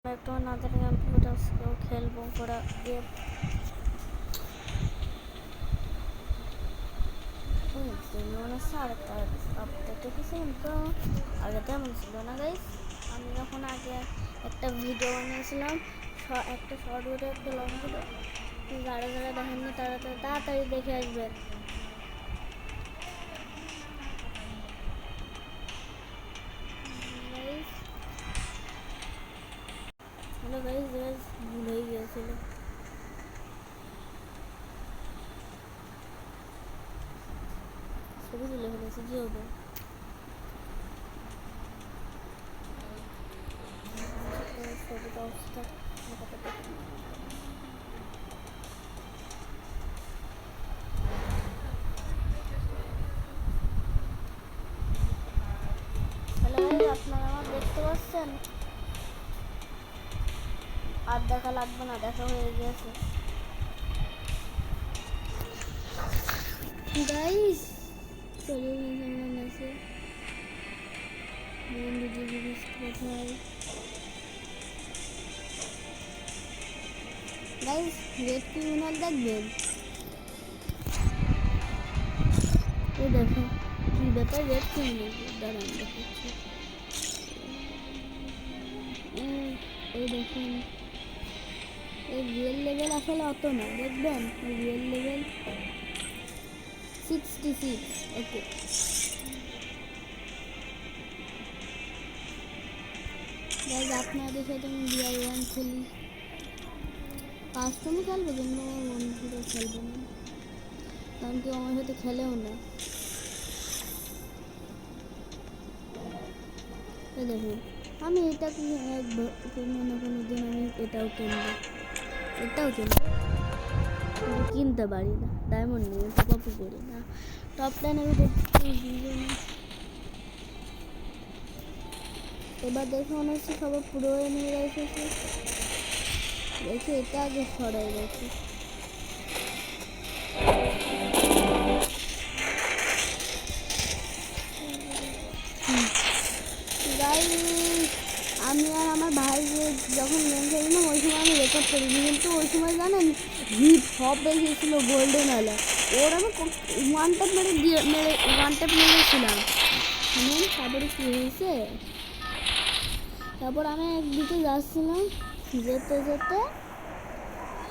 একটু নাদের গেম আজকেও খেলবো পুরো গেম। মনে হচ্ছে আরেকটা আপডেট রেখেছিলাম তো, আগে তো এমন ছিল না গাইস। আমি যখন আগে একটা ভিডিও বানিয়েছিলাম, একটা শর্ট ভিডিও একটা লং ভিডিও, যারা যারা দেখেননি তারা তাড়াতাড়ি দেখে আসবেন। হ্যালো গাইস, ভুল হয়ে গিয়েছিল। ছবি তুলে ফেলেছি, কি হবে? ছবিটা অবস্থা আপনারা আমার দেখতে পাচ্ছেন? আর দেখা লাগবে না, দেখা হয়ে গেছে গাইস। চলে আমার মেসে বন্ধু জিজ্ঞেস কোথায় গাইস। রেড ক্রিমিনাল দেখবেন, এই দেখো কি ব্যাপার। রেড ক্রিমিনাল দাঁড়ান দেখাচ্ছি। এই দেখুন, এই রিয়েল লেভেল আসলে অত না, দেখবেন রিয়েল লেভেল 66। ওকে গাইজ, আপনাদের সাথে আমি বিআর ওয়ান খেলি। কাস্টমই খেলবো, কিন্তু আমার বন্ধুরা খেলবে না, কারণ কেউ আমার সাথে খেলেও না। দেখুন, আমি এটা কোনো না কোনো দিন আমি এটাও কিনবো, কিনতে পারি না। ডায়মন্ড নিয়ে টপ আপ করি না, টপ 10 আমি এবার দেখে মনে হচ্ছে সবাই পুরো নিয়ে রেখেছে। দেখি এটা আগে সরাই রেখে। আমি আর আমার ভাই যখন গেম খেলছিলাম ওই সময় আমি রেকর্ড করিনি, কিন্তু ওই সময় জানেন হিট সব রেখেছিল গোল্ডেন আলা। ওর আমি ওয়ান ট্যাপ মেরেছিলাম। তারপরে কী হয়েছে, তারপর আমি একদিকে যাচ্ছিলাম, যেতে যেতে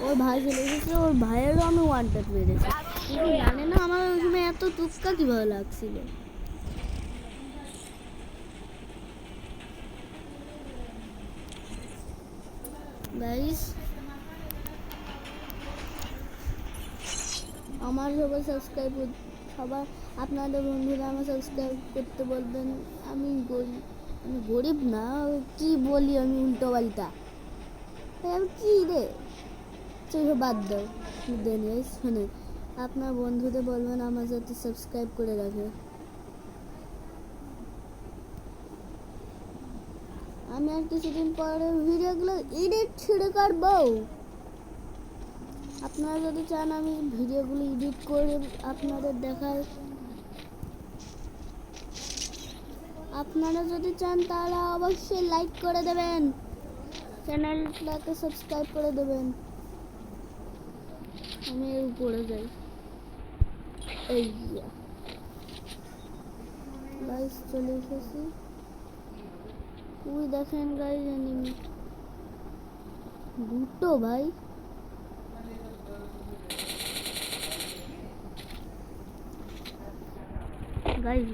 ওর ভাই চলে এসেছিল, ওর ভাইয়েরও আমি ওয়ান ট্যাপ মেরেছি। কিন্তু জানে না আমার ওই সময় এত তুক্কা কীভাবে লাগছিল। গাইস, আমার সবাই সাবস্ক্রাইব, সবার আপনাদের বন্ধুরা আমার সাবস্ক্রাইব করতে বলবেন। আমি গরিব না, কি বলি আমি উল্টো পাল্টা, আমি কি রে চোখ বাদ দাও। শুনে আপনার বন্ধুদের বলবেন আমার যাতে সাবস্ক্রাইব করে রাখে। আমি আর কিছুদিন পরে ভিডিওগুলো এডিট ছেড়ে কাটবো। আপনারা যদি চান আমি ভিডিওগুলো এডিট করে আপনাদের দেখাই, আপনারা যদি চান তাহলে অবশ্যই লাইক করে দেবেন, চ্যানেলটাকে সাবস্ক্রাইব করে দেবেন। আমি এর উপরে যাই। এই গাইস চলে এসেছি। ওই দেখেন গাইস, এনিমি দুটো ভাই। গাইস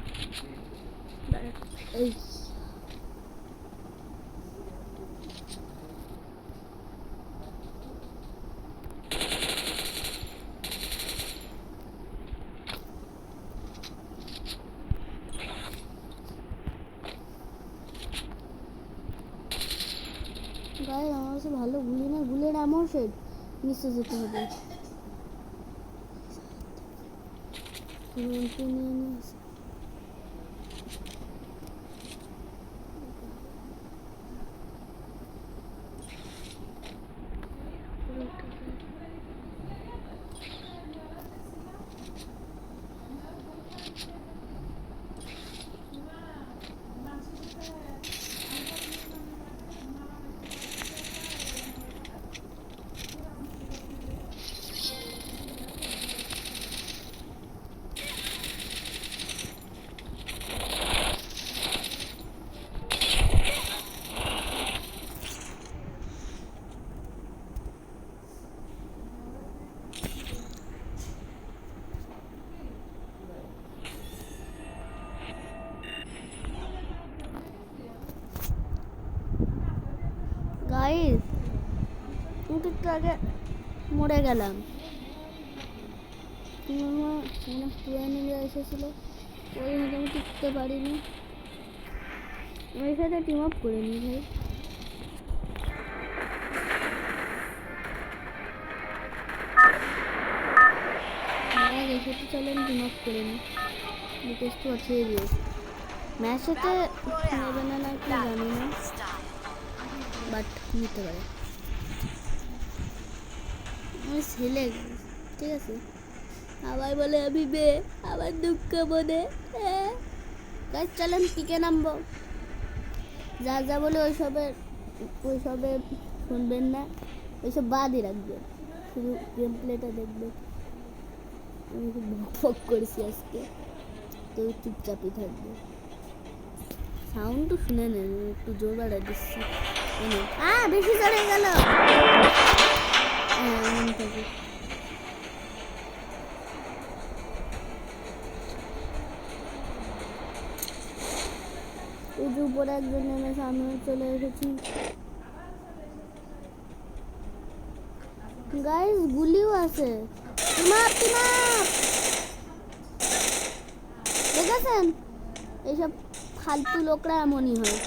এই গাইস, আমার কাছে ভালো গুলি না, গুলির এমন সেট নিচে যেতে হবে। গাইস আমি তো একটু আগে মরে গেলাম। অনেক ট্রেনিংয়ে এসেছিল, ওই মতো আমি টিকতে পারিনি। ওই সাথে টিম আপ করে নি ভাই। সাথে চলেন টিম আপ করে নি, রিকোয়েস্ট পাঠিয়ে দিও। ম্যাচেতে নেবে না না কি জানি না, বাট নিতে পারে। আমি ছেলে, ঠিক আছে। আবার বলে আমি মেয়ে, আবার দুঃখ মনে। গাইস চলেন পিকে নামবো। যা যা বলে ওইসবে শুনবেন না, ওইসব বাদই রাখবেন, শুধু গেম প্লেটা দেখবেন। আমি খুব ভক করেছি আজকে, তো চুপচাপই থাকবে। সাউন্ড তো শুনে নেন, একটু জোর বাড়া দিচ্ছি। বেশি চলে গেল। এই যে উপরে একজন নেমে সামনে চলে এসেছি। গাইস গুলিও আছে। দেখেছেন, এইসব ফালতু লোকরা এমনই হয়।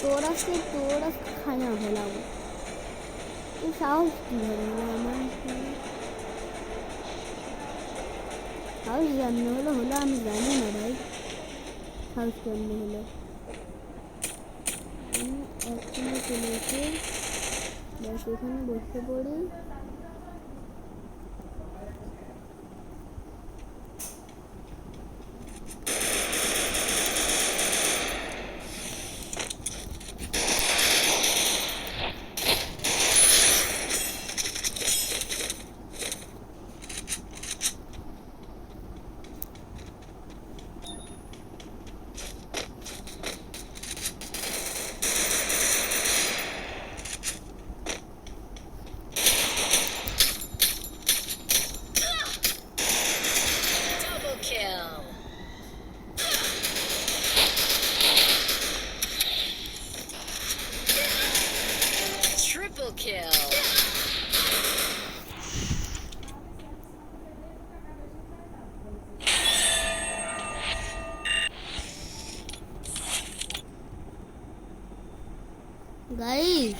তোরা খানা ফেলাবো, সাহস কিভাবে আমার সাহস জানলে হলো আমি জানি না ভাই, সাহস কেমনি হলো। একসঙ্গে চলে এসে ব্যাস এখানে বসতে পড়ি। Triple kill. গাইস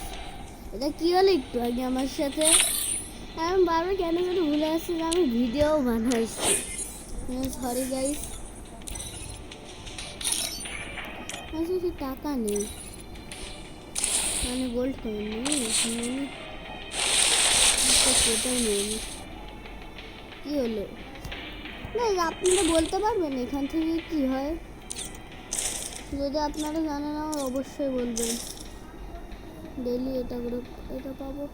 এটা কি হলো একটু আগে আমার সাথে? আমি বারবার কেন যেন ভুলে আসছি যে আমি ভিডিও বানাচ্ছি। Sorry guys. আসলে টাকা নেই, মানে গোল্ড কয়েন নেই, সেটাই নেই। কি হলো? না আপনারা বলতে পারবেন এখান থেকে কি হয়? যদি আপনারা জানেন আমার অবশ্যই বলবেন। ডেইলি এটা করে এটা পাবো,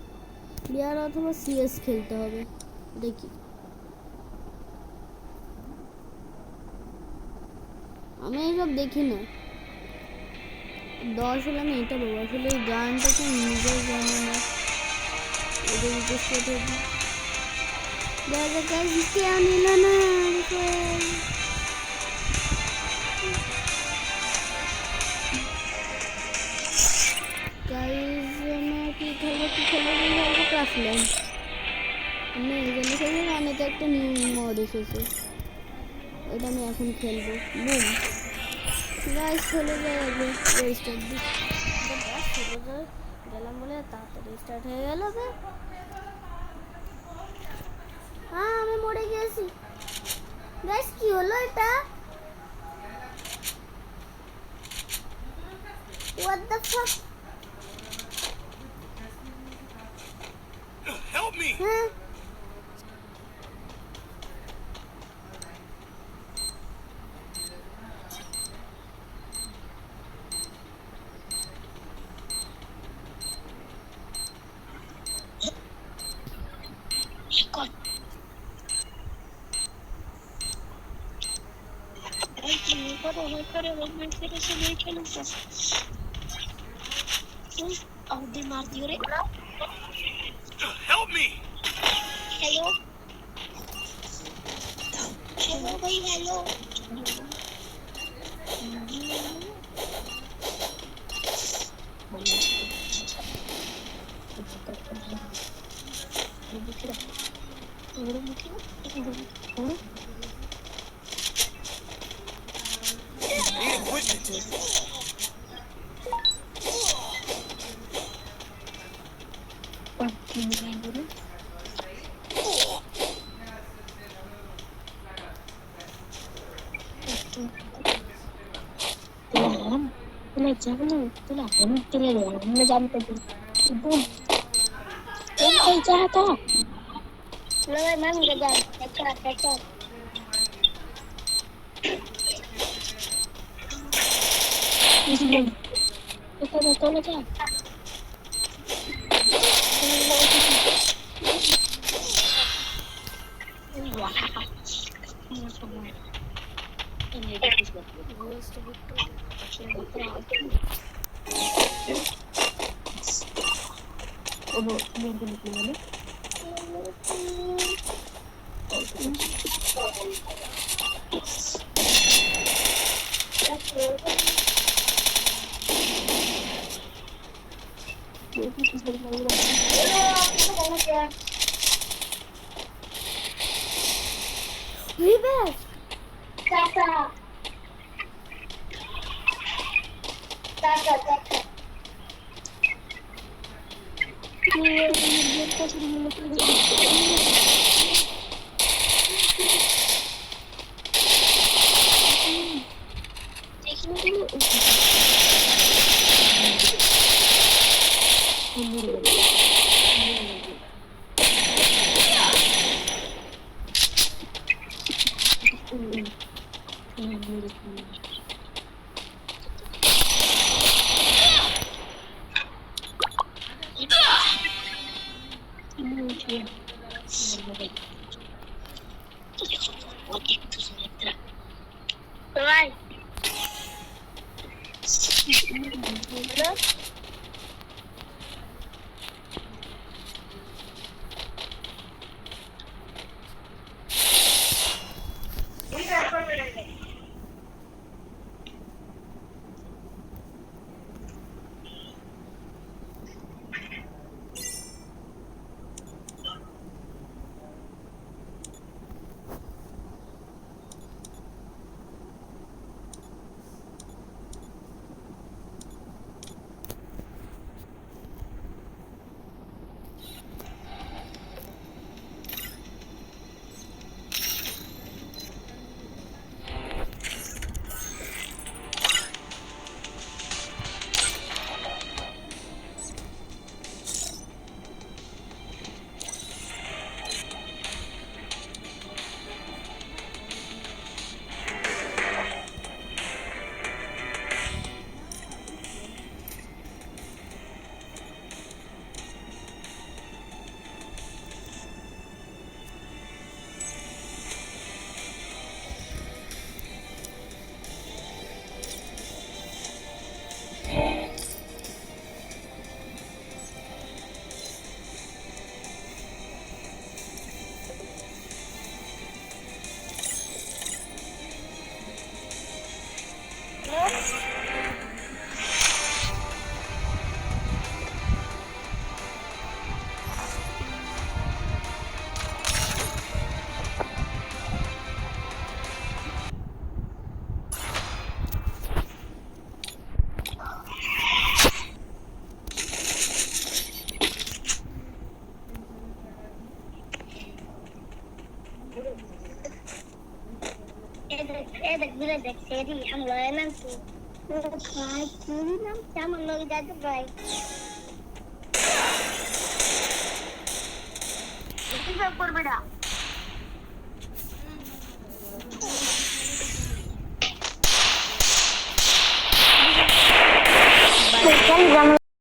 বিয়ার অথবা সিএস খেলতে হবে। দেখি, আমি এইসব দেখি না। 10 হলে আমি এটা পাবো। আসলে এই গানটা তো নিজের জানে না, ওদের রিকোয়েস্ট করতে হবে। দেখা যায় কেউ নিল না। অনেক একটা নিউ মড এসেছে, ওটা আমি এখন খেলবো। বুম গাইস চলে যায় আগে রেজিস্টার দিই। গেলাম বলে তাড়াতাড়ি স্টার্ট হয়ে গেল। হ্যাঁ আমি মরে গেছি। গাইস কি হলো এটা? What the fuck? Help me. হ্যাঁ Help me. Hello. Hello भाई hello. Need equipment. Rồi mang cái gì? Cái chợ. Reverse. Tata. Rồi. Hello. Edek birazcık seri ama hemen su. Tamam lo gidelim bay. Kita berbeda. Bukan zaman